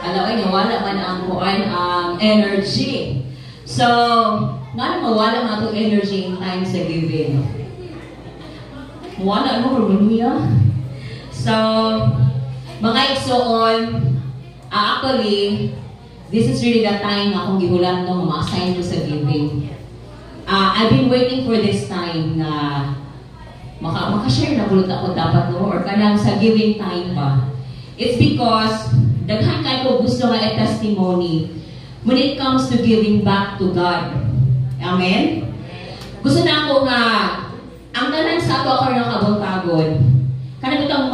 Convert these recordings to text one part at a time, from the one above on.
Alam ay nawala man ang kuan ang energy. So, nga mawala na itong energy in time sa giving. Wala mo, Romania. So, mga igsoon, actually, this is really the time na akong gihulat no, ma-assign ko sa giving. I've been waiting for this time na makashare na bulot ako dapat no, or kanang sa giving time pa. It's because, daghan kayo ko gusto nga testimony when it comes to giving back to God. Amen? Gusto na ako nga, ang tanan sa ato ako ng kabuntagon, kanang itong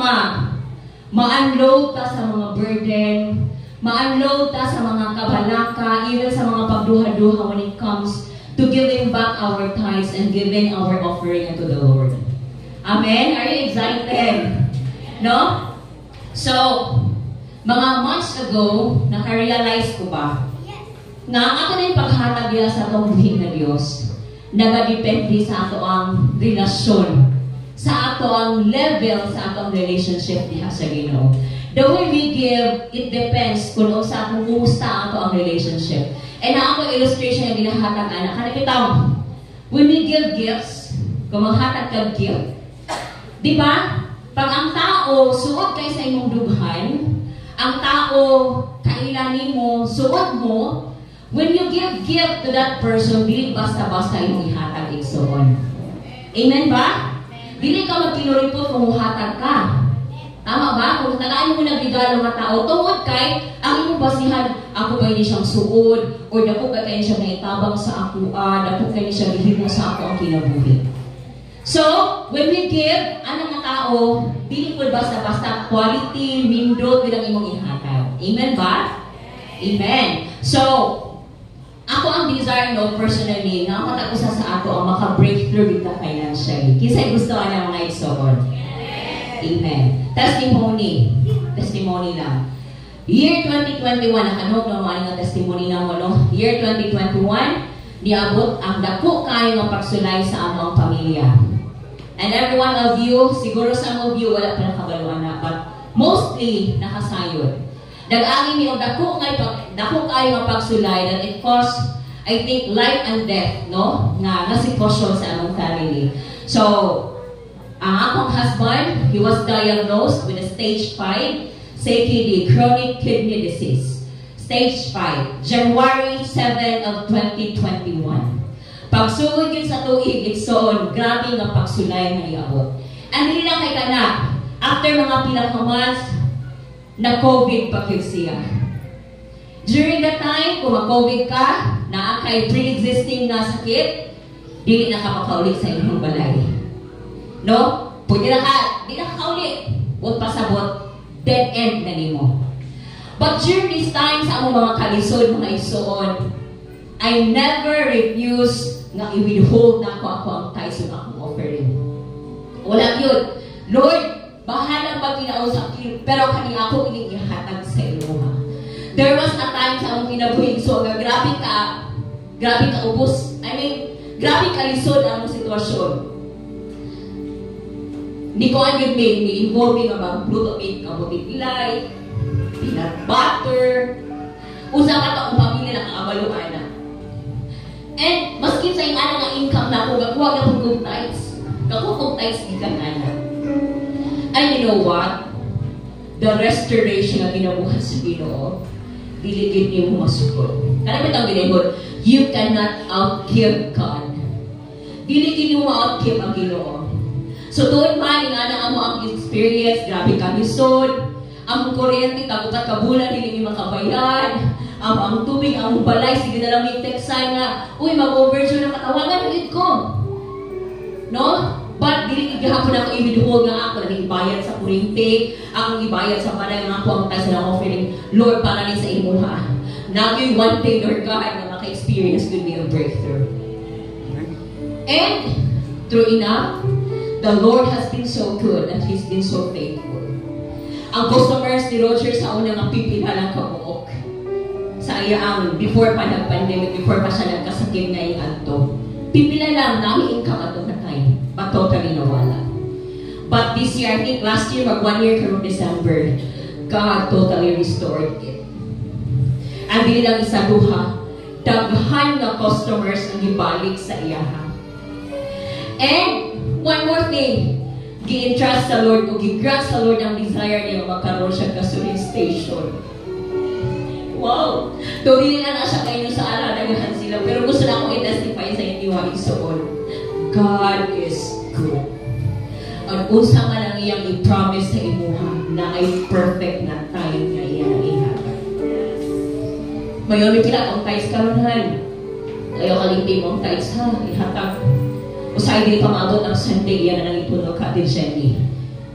ma-unload ta sa mga burden, ma-unload ta sa mga kabalaka, even sa mga pagduha-duha when it comes to giving back our tithes and giving our offering unto the Lord. Amen? Are you excited? No? So, mga months ago, naka-realize ko ba nga ako na yung paghatag nila sa atong buhin na Diyos, nagadepende sa ato ang relasyon, sa ato ang level, sa ato ang relationship diha sa Ginoo. The way we give, it depends kung sa atong kumusta ato ang relationship. And na ako illustration yung ginahatag anak. Kanakita when we give gifts, kung maghatag kag gift, di ba? Pag ang tao suot kay sa imong dughan, ang tao kailanin mo, suot mo, when you give gift to that person, dili basta-basta yung ihatag igsoon. Amen ba? Dili ka magkinuripot kung ihatag ka. Tama ba? Kung tagaan mo nagregalo nga tao, tungod kay, ang imong basihan, ako ba hindi siyang suod, o dako kay siya naitabang sa ako, dako kay siya gihimo sa ako ang kinabuhi. So, when we give, anong tao, dili po basta-basta quality, nindot, bilang imong ihatag. Amen ba? Amen. So, ako ang desire no, personally, na matag-usa sa ato ang maka-breakthrough with the financially. Kisa'y gusto ka na mga igsoon. Amen. Testimony. Testimony lang. Year 2021, nakanog na mga testimony na mo, no? Year 2021, niabot ang dako kayo ng pagsulay sa among pamilya. And every one of you, siguro some of you, wala pa nakabaluan na, but mostly nakasayod. Nag-agi niyo dako kayo ng pagsulay that it cost, I think, life and death, no? Nga sitwasyon sa among family. So, ang akong husband, he was diagnosed with a stage 5 CKD, chronic kidney disease. Stage 5, January 7 of 2021. Pagsugod yun sa tuig, igsoon, grabe nga pagsulay nga iabot. And hindi lang kay kanak, after mga pilang months, na-COVID pa siya. During that time, kung mag-COVID ka, na kay pre-existing na sakit, dili na ka makaulit sa inyong balay. No? Pwede na ka, di na ka kaulit. Huwag pasabot, dead end na nimo. But during this time, sa among mga kalisod, mga igsoon, I never refuse nga i-withhold na ako ang tithes ng akong offering. Wala yun. Lord, bahala pag kinausap kayo, pero kanina ako ihatag sa iyo. There was a time sa akong kinabuhin, so grabe ka ubos. I mean, grabe ka lisod ang sitwasyon. Hindi ko ang yun may involve nga mag-bluto meat, kabuting ilay, peanut butter, usap ka ang pamilya na kaabaluan na. And, maski sa yung nga income na ako, gakuha na kong tithes. Gakuha kong tithes di ka na. And you know what? The restoration na ginabuhat sa Ginoo, diligid niyo mo masukot. Karami itong ginigod, you cannot outgive God. Diligid niyo mo outgive ang Ginoo. So doon man, nga mo ang experience, grabe kami son, ang kuryente, tabukat kabulan, hindi niyo makabayad, ang tubig, ang balay, sige na lang may teksay nga, uy, mag-overdue na katawagan ulit ko. No? But, dili gihapon ako i-withhold nga ako, naging bayad sa kuryente, ang ibayad sa balay nga ako, ang tayo sa offering, Lord, para rin sa imo ha. Now, you one day, Lord God, na maka-experience with me a breakthrough. And, true enough, the Lord has been so good and He's been so faithful. Ang customers ni Roger sa unang ang pipila ng kabuok. Sa ayaang, before pa nag-pandemic, before pa siya nagkasakit na yung anto. Pipila lang, namin income ato na tayo. But totally nawala. But this year, I think last year, mag 1 year from December, God totally restored it. ang dili lang isa duha, daghan nga customers ang gibalik sa iyaha. And one more thing, gi-entrust sa Lord o gi-grant sa Lord ang desire niya magkaroon siya gasoline station. Wow! Though hindi na siya kayo sa alalagahan sila, pero gusto na akong i-testify sa inyo ang isoon. God is good. At unsa man ang iyang i-promise sa imuha na ay perfect na time nga iyang ihatag. Mayon may pila ang tides karunhan. Ayaw kalimti mo ang tides ha, ihatag. Usay dili pa maabot ang Sunday yan ang ipuno ka din siya ni.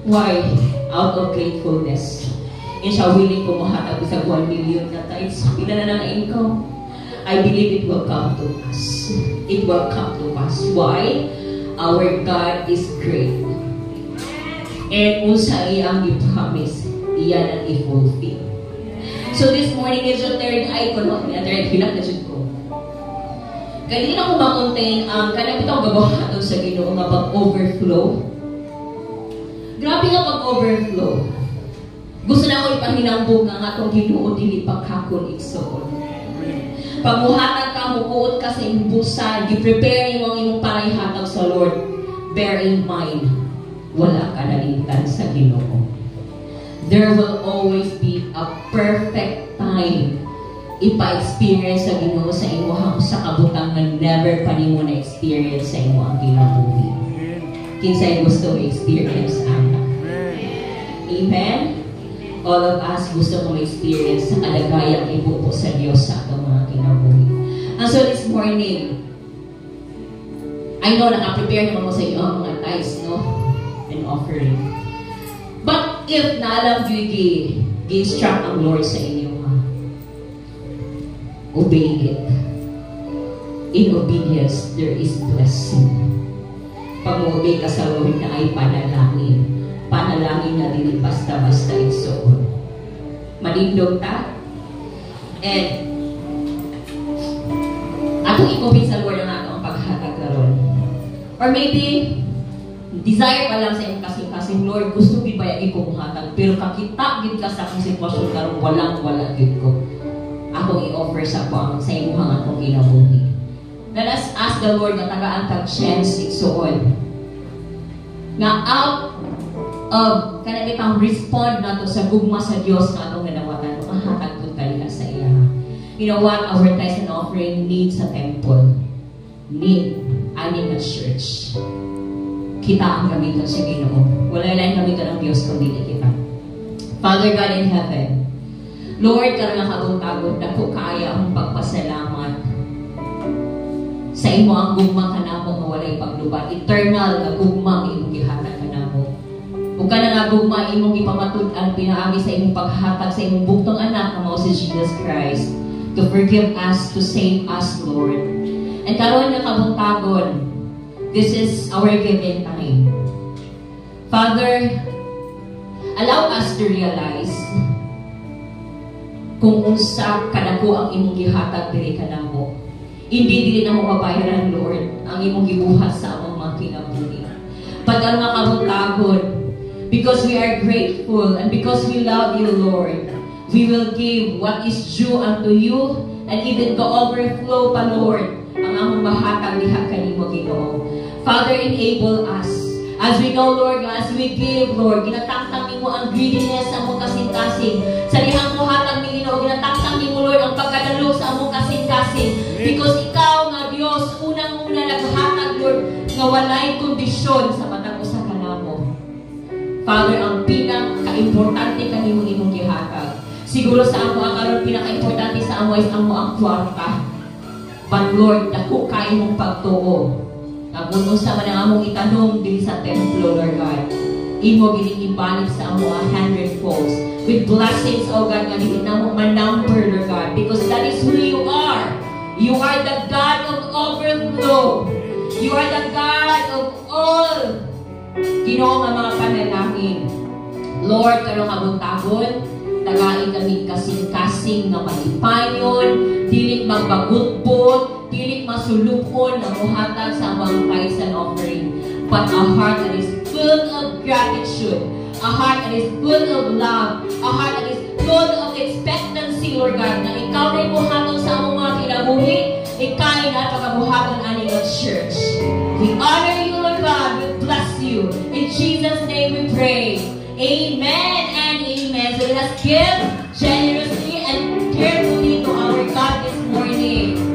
Why? Out of gratefulness. And siya willing ko mahatag isang 1 million na tides. Pila na ng income. I believe it will come to pass. It will come to pass. Why? Our God is great. And unsa iyang i-promise, iyan ang i-fulfill. So this morning is your third eye ko, no? Third hilak na dyan ko. Kaya hindi na ko makontain ang kanang itong gabahatod sa Ginoo nga pag-overflow. Grabe nga pag-overflow. Gusto na ko ipahinambog nga nga itong Ginoo dili pagkakon igsoon. Pagmuhatag ka, mukuot ka sa imong busa, gi-prepare mo ang imong paraihatag sa Lord. Bear in mind, wala ka nalintan sa Ginoo. There will always be a perfect time ipa-experience sa Ginoo sa imong sa kabutang na never pa nimo na-experience sa imong kinabuhi. Kinsay gusto experience ana. Amen? All of us gusto mong experience sa kalagayang ibuo sa Diyos sa atong mga kinabuhi. And so this morning, I know naka-prepare naman mo sa iyo ang mga tithes, no? And offering. But if naalam nyo i-instruct ang Lord sa inyo, ha? Obey it. In obedience, there is blessing. Pag mo-obey ka sa Lord na ay panalangin. Panalangin na din basta-basta igsoon. Malindog ta? And atong i-commit sa Lord ang atong paghatag karon. Or maybe desire pa lang sa imong kasing-kasing, Lord, gusto gid ba yung ikuhatag, pero kakita gid ka sa akong sitwasyon karon walang-wala gid ko. Akong i-offer sa ko sa imong atong kinabuhi. Let us ask the Lord na tagaan tag chance igsoon. Nga out of kanang respond nato sa gugma sa Dios na atong nanawatan, mahatag pud kaniya sa iya. You know what? Our tithes and offering needs a temple. Need ani nga church. Kita ang gamitan sa Ginoo. Wala lang gamitan ng Diyos kundi kita. Father God in heaven, Lord, karon ang kabutagod dako kaya ang pagpasalamat sa imo ang gugma kanamo nga walay paglubad. Eternal nga gugma imong gihatag kanamo. Ug kana nga gugma imong ipamatud-an pinaagi sa imong paghatag sa imong buktong anak nga mao si Jesus Christ to forgive us, to save us, Lord. And karon nga kabutagon, this is our given time. Father, allow us to realize kung unsa kadako ang imong gihatag diri kanamo. Hindi dili na mo mabayaran, Lord, ang imong gibuhat sa among mga kinabuhi. Padal nga kabutagon, because we are grateful and because we love you, Lord, we will give what is due unto you and even go overflow pa, Lord, ang among mahatag diha kanimo, Ginoo. Father, enable us. As we know, Lord, as we give, Lord, ginatangtang nimo ang greediness sa among kasing-kasing. Sa dihang muhatag ni Ginoo, ginatangtang nimo, Lord, ang pagkadalo sa among kasing-kasing. Because ikaw nga Dios, unang-una naghatag, Lord, nga walay kondisyon sa matag usa kanamo. Father, ang pinaka-importante kanimo imong gihatag. Siguro sa amo ang karon pinaka-importante sa amo is amo ang kwarta. But Lord, dako kay imong pagtuo. Kung sa man ang among itanong dili sa templo, Lord God, imo gining ibalik sa amo 100-fold with blessings, oh God, nga dili na mo man-number, Lord God, because that is who you are. You are the God of overflow. You are the God of all Ginoo nga mga panalangin. Lord, karong kabuntagon, tagain kami kasing-kasing nga malipayon, dili magbagutbot, dili masulupon na muhatag sa among tithes and offering, but a heart that is full of gratitude, a heart that is full of love, a heart that is full of expectancy blessing, Lord God, na ikaw na ibuhaton sa among mga kinabuhi, ikain na pagkabuhaton ani ng church. We honor you, Lord God. We bless you. In Jesus' name we pray. Amen and amen. So let us give generously and carefully to our God this morning.